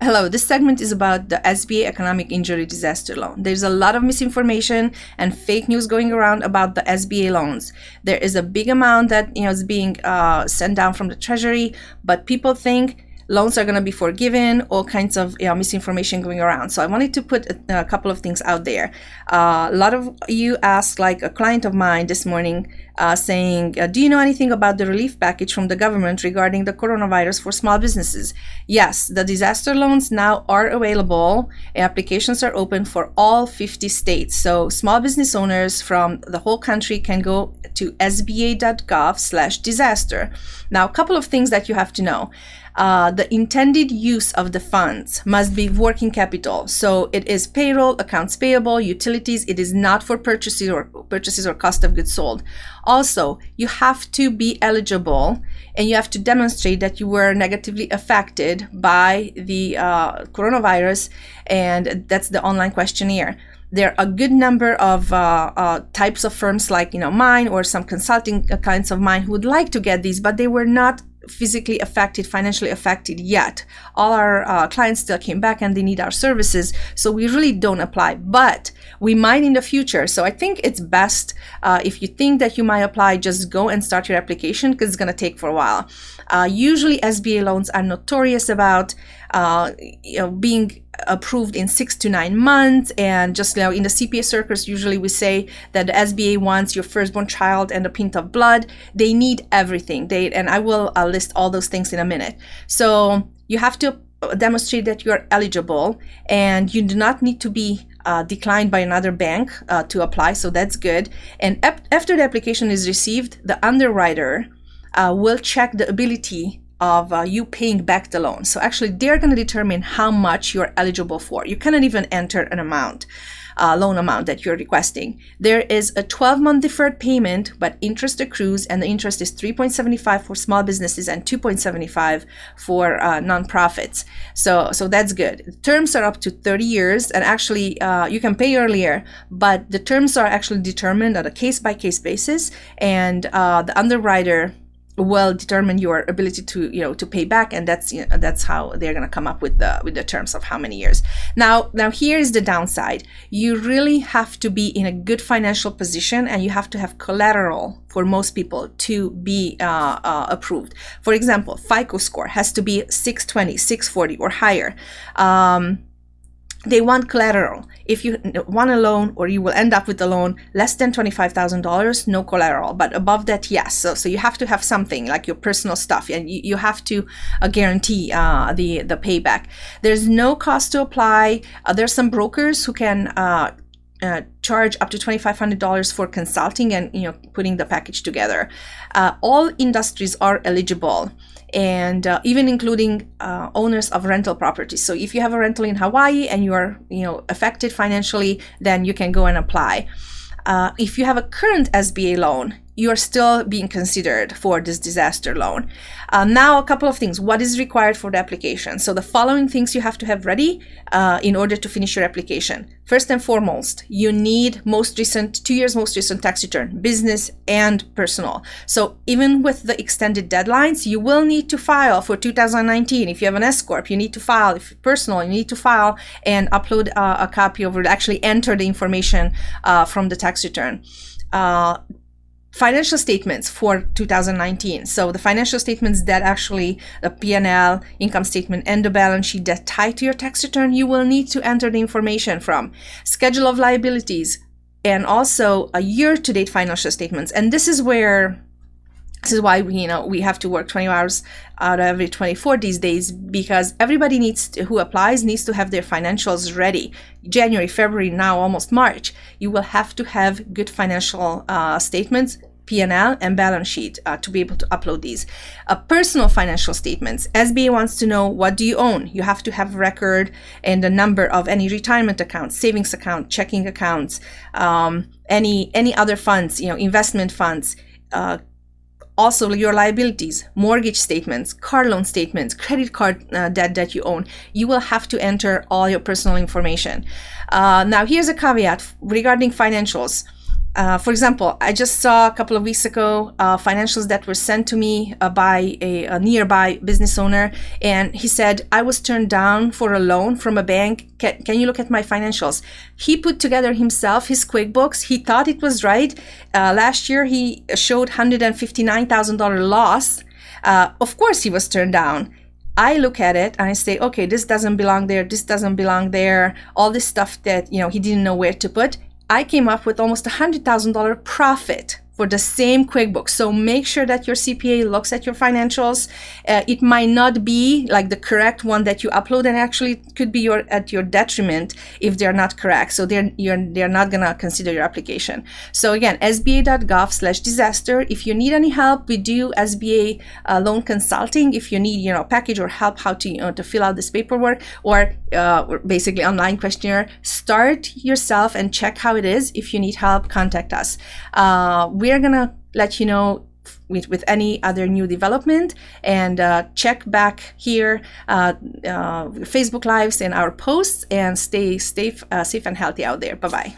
Hello, this segment is about the SBA Economic Injury Disaster Loan. There's a lot of misinformation and fake news going around about the SBA loans. There is a big amount that is being sent down from the Treasury, but people think loans are going to be forgiven, all kinds of misinformation going around. So I wanted to put a couple of things out there. A lot of you asked, like a client of mine this morning, saying, do you know anything about the relief package from the government regarding the coronavirus for small businesses? Yes, the disaster loans now are available. Applications are open for all 50 states. So small business owners from the whole country can go to sba.gov/disaster. Now, a couple of things that you have to know. The intended use of the funds must be working capital. So it is payroll, accounts payable, utilities. It is not for purchases or cost of goods sold. Also, you have to be eligible and you have to demonstrate that you were negatively affected by the coronavirus, and that's the online questionnaire. There are a good number of types of firms like mine or some consulting clients of mine who would like to get these, but they were not physically affected, financially affected yet. All our clients still came back and they need our services, so we really don't apply, but we might in the future. So I think it's best if you think that you might apply, just go and start your application, because it's going to take for a while. Usually SBA loans are notorious about being approved in 6 to 9 months, and just in the CPA circles, usually we say that the SBA wants your firstborn child and a pint of blood. They need everything. And I will list all those things in a minute. So you have to demonstrate that you are eligible, and you do not need to be declined by another bank to apply. So that's good. And after the application is received, the underwriter will check the ability of you paying back the loan. So actually they're going to determine how much you're eligible for. You cannot even enter an amount, loan amount that you're requesting. There is a 12-month deferred payment, but interest accrues, and the interest is 3.75 for small businesses and 2.75 for nonprofits. So that's good. Terms are up to 30 years, and actually you can pay earlier, but the terms are actually determined on a case-by-case basis, and the underwriter will determine your ability to to pay back, and that's how they're going to come up with the terms of how many years. Now here is the downside. You really have to be in a good financial position, and you have to have collateral for most people to be approved. For example, FICO score has to be 620, 640 or higher. They want collateral. If you want a loan, or you will end up with a loan less than $25,000, no collateral. But above that, yes. So you have to have something like your personal stuff, and you have to guarantee the payback. There's no cost to apply. There's some brokers who can charge up to $2,500 for consulting and putting the package together. All industries are eligible, and even including owners of rental properties. So if you have a rental in Hawaii and you are affected financially, then you can go and apply. If you have a current SBA loan, you are still being considered for this disaster loan. Now, a couple of things. What is required for the application? So the following things you have to have ready in order to finish your application. First and foremost, you need 2 years most recent tax return, business and personal. So even with the extended deadlines, you will need to file for 2019. If you have an S Corp, you need to file. If personal, you need to file and upload a copy of it, actually enter the information from the tax return. Financial statements for 2019. So the financial statements that actually the P&L, income statement, and the balance sheet that tie to your tax return, you will need to enter the information from. Schedule of liabilities, and also a year-to-date financial statements. And this is why we have to work 20 hours out of every 24 these days, because everybody who applies needs to have their financials ready. January, February, now almost March. You will have to have good financial statements, P&L and balance sheet to be able to upload these. Personal financial statements. SBA wants to know, what do you own? You have to have record and the number of any retirement accounts, savings account, checking accounts, any other funds, investment funds. Also, your liabilities, mortgage statements, car loan statements, credit card debt that you own. You will have to enter all your personal information. Now, here's a caveat regarding financials. For example, I just saw a couple of weeks ago financials that were sent to me by a nearby business owner, and he said, I was turned down for a loan from a bank. Can you look at my financials? He put together himself his QuickBooks. He thought it was right. Last year, he showed $159,000 loss. Of course, he was turned down. I look at it and I say, okay, this doesn't belong there. This doesn't belong there. All this stuff that, he didn't know where to put. I came up with almost $100,000 profit for the same QuickBooks. So make sure that your CPA looks at your financials. It might not be like the correct one that you upload, and actually it could be at your detriment if they're not correct. So they're not gonna consider your application. So again, sba.gov/disaster. If you need any help, we do SBA loan consulting. If you need package or help how to fill out this paperwork or basically online questionnaire, start yourself and check how it is. If you need help, contact us. We're gonna let you know with any other new development, and check back here Facebook Lives and our posts, and stay safe and healthy out there. Bye-bye.